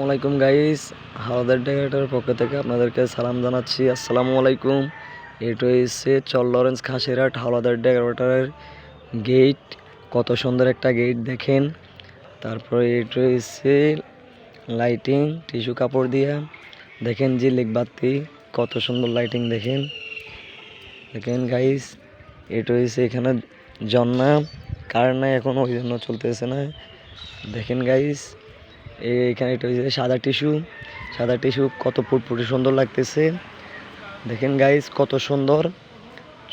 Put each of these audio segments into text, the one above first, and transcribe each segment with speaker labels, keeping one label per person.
Speaker 1: আলাইকুম গাইস, হাওদার ডেকোরেটরের পক্ষ থেকে আপনাদেরকে সালাম জানাচ্ছি। আসসালামু আলাইকুম। এটা হচ্ছে চর লরেন্স খাসিরহাট হাওলাদার ডেকোরেটরের গেট। কত সুন্দর একটা গেট দেখেন। তারপরে এটা হচ্ছে লাইটিং টিস্যু কাপড় দিয়া দেখেন, ঝিলিক বাতি, কত সুন্দর লাইটিং দেখেন। দেখেন গাইস, এটা হচ্ছে এখানে ঝর্ণা, কারেন্ট নাই এখন, ওই জন্য চলতেছে না। দেখেন গাইস, এখানে এটা হচ্ছে সাদা টিস্যু কত ফুটফুটে সুন্দর লাগতেছে। দেখেন গাইস, কত সুন্দর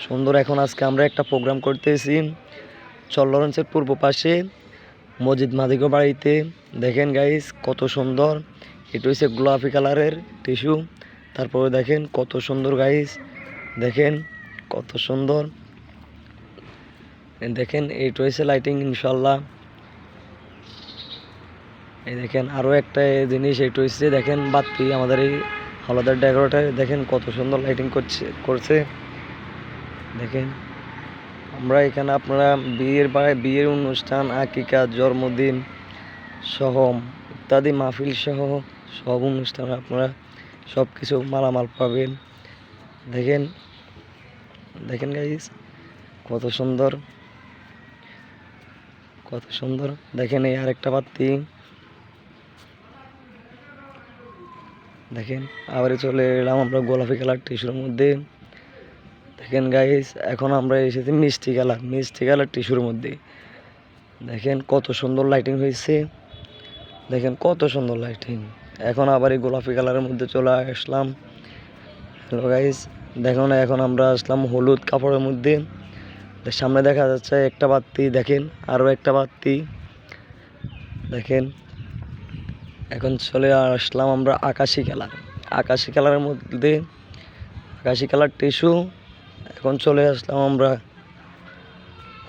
Speaker 1: সুন্দর। এখন আজকে আমরা একটা প্রোগ্রাম করতেছি চর লরেন্সের পূর্ব পাশে মসজিদ মাদিগো বাড়িতে। দেখেন গাইস, কত সুন্দর। এটা হচ্ছে গোলাপি কালারের টিস্যু। তারপরে দেখেন কত সুন্দর গাইস, দেখেন কত সুন্দর। দেখেন এইটা হচ্ছে লাইটিং ইনশাল্লাহ। এই দেখেন আরও একটা জিনিস, এটা হচ্ছে দেখেন বাতি। আমাদের এই হাওলাদার ডেকোরেটর দেখেন কত সুন্দর লাইটিং করছে। দেখেন আমরা এখানে আপনারা বিয়ের অনুষ্ঠান, আকিকা, জন্মদিন সহ ইত্যাদি মাহফিল সহ সব অনুষ্ঠান আপনারা সব কিছু মালামাল পাবেন। দেখেন দেখেন গাইস, কত সুন্দর কত সুন্দর। দেখেন এই আরেকটা বাতি। দেখেন আবার চলে এলাম আমরা গোলাপি কালার টিস্যুর মধ্যে। দেখেন গাইস, এখন আমরা এসেছি মিষ্টি কালার টিস্যুর মধ্যে। দেখেন কত সুন্দর লাইটিং হয়েছে। দেখেন কত সুন্দর লাইটিং। এখন আবার এই গোলাপি কালারের মধ্যে চলে আসলাম। হ্যালো গাইস, দেখুন এখন আমরা আসলাম হলুদ কাপড়ের মধ্যে। সামনে দেখা যাচ্ছে একটা বাতি, দেখেন আরও একটা বাতি। দেখেন এখন চলে আসলাম আমরা আকাশি কালারের মধ্যে, আকাশি কালার টিস্যু। এখন চলে আসলাম আমরা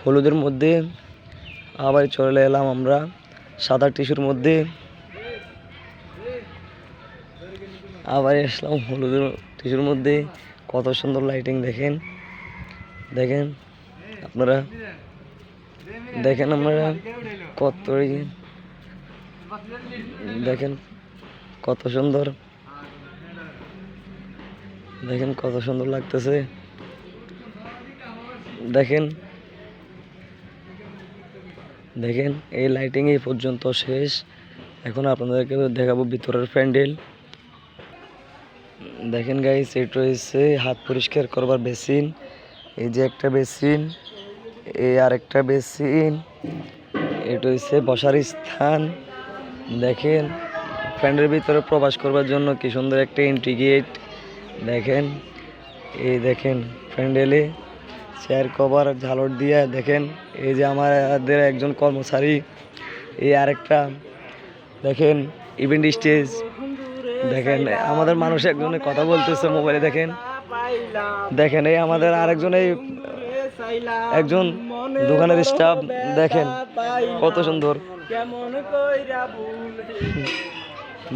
Speaker 1: হলুদের মধ্যে। আবার চলে এলাম আমরা সাদা টিস্যুর মধ্যে। আবার আসলাম হলুদের টিস্যুর মধ্যে। কত সুন্দর লাইটিং দেখেন। দেখেন আপনারা, দেখেন আমরা কত, দেখেন কত সুন্দর। দেখেন কত সুন্দর লাগতেছে। দেখেন দেখেন এই লাইটিং এই পর্যন্ত শেষ। এখন আপনাদেরকে দেখাবো ভিতরের প্যান্ডেল। দেখেন গাইস, এটা হচ্ছে হাত পরিষ্কার করবার বেসিন। এই যে একটা বেসিন, এই আরেকটা বেসিন। এটা হচ্ছে বসার স্থান। দেখেন প্যান্ডেলের ভিতরে প্রবেশ করবার জন্য কি সুন্দর একটা এন্ট্রি গেট। দেখেন এই দেখেন প্যান্ডেলে চেয়ার কভার ঝালর দিয়ে। দেখেন এই যে আমাদের একজন কর্মচারী, এই আরেকটা দেখেন ইভেন্ট স্টেজ। দেখেন আমাদের মানুষ একজনে কথা বলতেছে মোবাইলে। দেখেন দেখেন এই আমাদের আরেকজন, এই একজন দোকানের স্টাফ। দেখেন কত সুন্দর,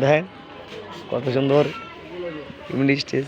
Speaker 1: দেখেন কত সুন্দর ইভেন্ট স্টেজ।